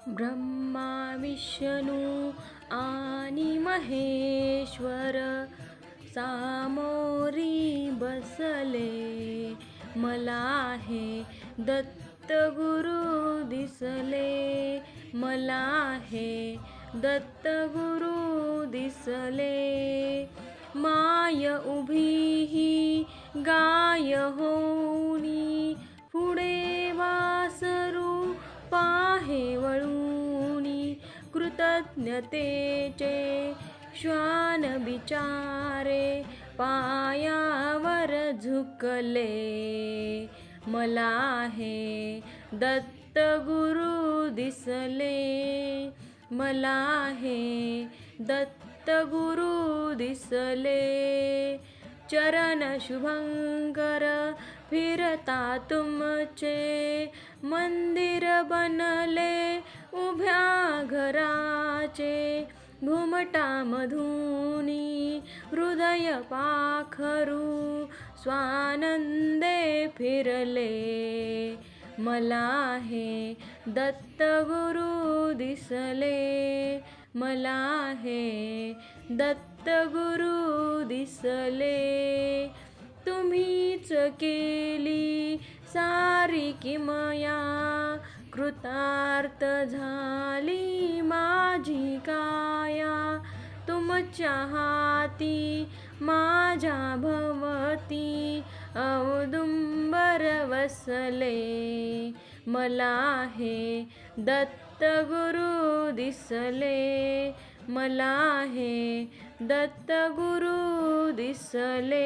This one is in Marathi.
ब्रह्मा विष्णू आणि महेश्वर सामोरी बसले, मला हे दत्त गुरु दिसले, मला हे दत्त गुरु दिसले. माय उभी ही गाय होऊनी, पुढे वासरू पाहे वळूनी, कृतज्ञतेचे श्वान बिचारे पायावर झुकले, मला हे दत्त गुरु दिसले, मला हे दत्त गुरु दिसले. चरण शुभंकर फिरता तुमचे, मंदिर बनले उभ्या घराचे, घुमटामधूनी हृदय पाखरू स्वानंदे फिरले, मला हे दत्त गुरु दिसले, मला हे दत्त गुरु दिसले. तुम्हीच केली सारी किमया, कृतार्थ झाली माझी काया, तुमच्या हाती माझ्या भवती औदुंबर वसले, मला हे दत्त गुरु दिसले, मला हे दत्त गुरु दिसले.